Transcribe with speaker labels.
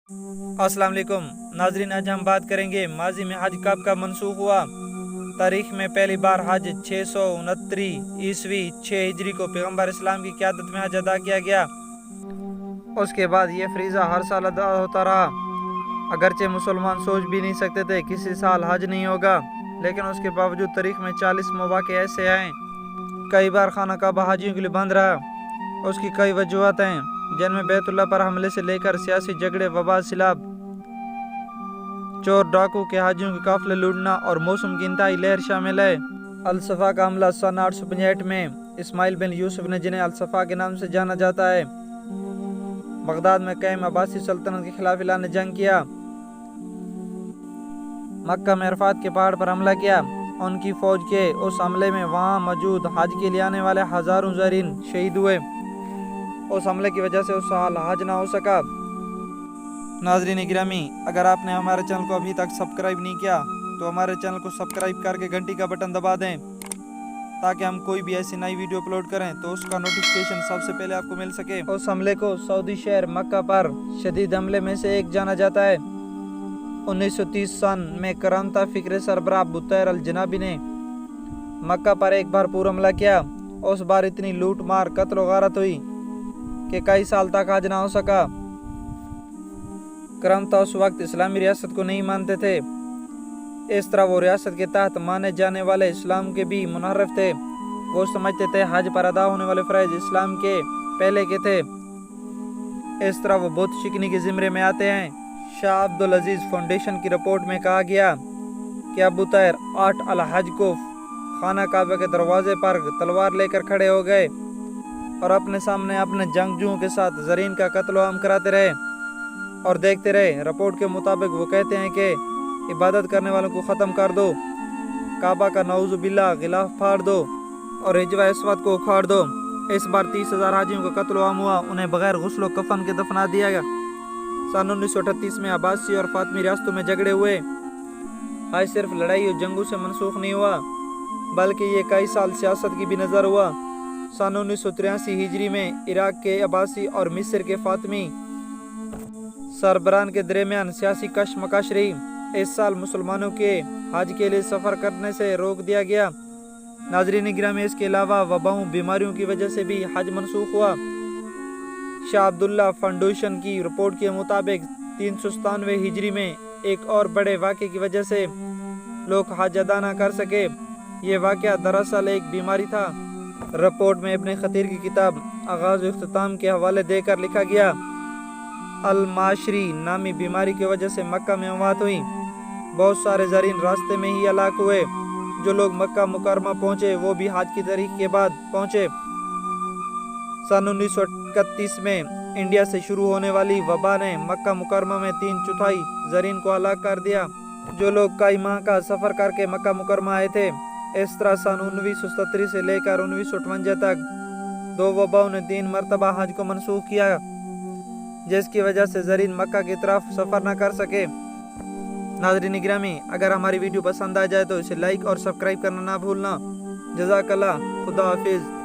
Speaker 1: अस्सलाम वालेकुम नाजरीन, आज हम बात करेंगे माजी में हज कब का मनसूख हुआ। तारीख में पहली बार हज 669 ईस्वी 6 हिजरी को पैगम्बर इस्लाम की क़यादत में हज अदा किया गया। उसके बाद ये फरीज़ा हर साल अदा होता रहा। अगरचे मुसलमान सोच भी नहीं सकते थे किसी साल हज नहीं होगा, लेकिन उसके बावजूद तारीख में 40 मौक़े ऐसे आए। कई बार खाना काबा हाजियों के लिए बंद रहा। उसकी कई वजूहत हैं, जिनमें बैतुल्लाह पर हमले से लेकर सियासी झगड़े, वबा, सिलाब, चोर डाकू के हाजियों के काफिले लूटना और मौसम की इंतहाई लहर शामिल है। अल-सफ़ा का हमला सन 865 में इस्माइल बिन यूसुफ ने, जिन्हें अल-सफ़ा के नाम से जाना जाता है, बगदाद में कायम अब्बासी सल्तनत के खिलाफ ऐलान जंग किया। मक्का में अरफात के पहाड़ पर हमला किया। उनकी फौज के उस हमले में वहां मौजूद हज के लिए आने वाले हजारों ज़ायरीन शहीद हुए। उस हमले की वजह से उस साल हज ना हो सका। नाज़रीन गिरामी, अगर आपने हमारे चैनल को अभी तक सब्सक्राइब नहीं किया तो हमारे चैनल को सब्सक्राइब करके घंटी का बटन दबा दें, ताकि हम कोई भी ऐसी नई वीडियो अपलोड करें तो उसका नोटिफिकेशन सबसे पहले आपको मिल सके। उस हमले को सऊदी शहर मक्का पर शदीद हमले में से एक जाना जाता है। 1930 सन में करामता फिक्र सरबराह बुतैर अल जनाबी ने मक्का पर एक बार पूरा हमला किया। उस बार इतनी लूट मार, कत्ल गारत हुई कि कई साल तक हज ना हो सका। करामता उस वक्त इस्लामी रियासत को नहीं मानते थे। इस तरह वो रियासत के तहत माने जाने वाले इस्लाम के भी मुनहरफ थे। वो समझते थे हज पर अदा होने वाले फ़राइज़ इस्लाम के पहले के थे। इस तरह वो बुत शिकनी के ज़िम्रे में आते हैं। शाह अब्दुल अजीज़ फाउंडेशन की रिपोर्ट में कहा गया कि अबू तैर 8 अल-हज को खाना काबा के दरवाजे पर तलवार लेकर खड़े हो गए और अपने सामने अपने जंगजुओं के साथ ज़रीन का कत्ल आम कराते रहे और देखते रहे। रिपोर्ट के मुताबिक वो कहते हैं कि इबादत करने वालों को ख़त्म कर दो, काबा का नऊज़ु बिल्लाह गिलाफ फाड़ दो और हिजवा अस्वद को उखाड़ दो। इस बार 30,000 हाजियों का कत्ल आम हुआ। उन्हें बगैर गुस्ल कफन के दफना दिया गया। सन 1938 में अब्बासी और फातमी रियासतों में झगड़े हुए। हज सिर्फ लड़ाई और जंगों से मनसूख नहीं हुआ, बल्कि ये कई साल सियासत की भी नज़र हुआ। सन 1983 हिजरी में इराक के अब्बासी और मिस्र के फातमी सरबरान के दरमियान सियासी कशमकश रही। इस साल मुसलमानों के हज के लिए सफ़र करने से रोक दिया गया। नाज़रीन गिरामी, इसके अलावा वबाओं, बीमारियों की वजह से भी हज मनसूख हुआ। शाह अब्दुल्ला फाउंडेशन की रिपोर्ट के मुताबिक 397 हिजरी में एक और बड़े वाक़े की वजह से लोग हज अदा न कर सके। ये वाक़या दरअसल एक बीमारी था। रिपोर्ट में इब्न खतीर की किताब आगाज़ इख्तिताम के हवाले देकर लिखा गया, अल-माशरी नामी बीमारी की वजह से मक्का में वफ़ात हुई। बहुत सारे ज़ायरीन रास्ते में ही हलाक हुए। जो लोग मक्का मुकरमा पहुँचे वो भी हज की तारीख के बाद पहुँचे। सन 1931 में इंडिया से शुरू होने वाली वबा ने मक्का मुकरमा में 3/4 ज़ायरीन को हलाक कर दिया, जो लोग कई माह का सफ़र करके मक्का मुकरमा आए थे। इस तरह सन 1970 से लेकर 1958 तक 2 वबाओं ने 3 मरतबा हज को मनसूख किया, जिसकी वजह से ज़ायरीन मक्का की तरफ सफ़र न कर सके। नाज़रीन गिरामी, अगर हमारी वीडियो पसंद आ जाए तो इसे लाइक और सब्सक्राइब करना ना भूलना। जज़ाकल्लाह, खुदा हाफिज़।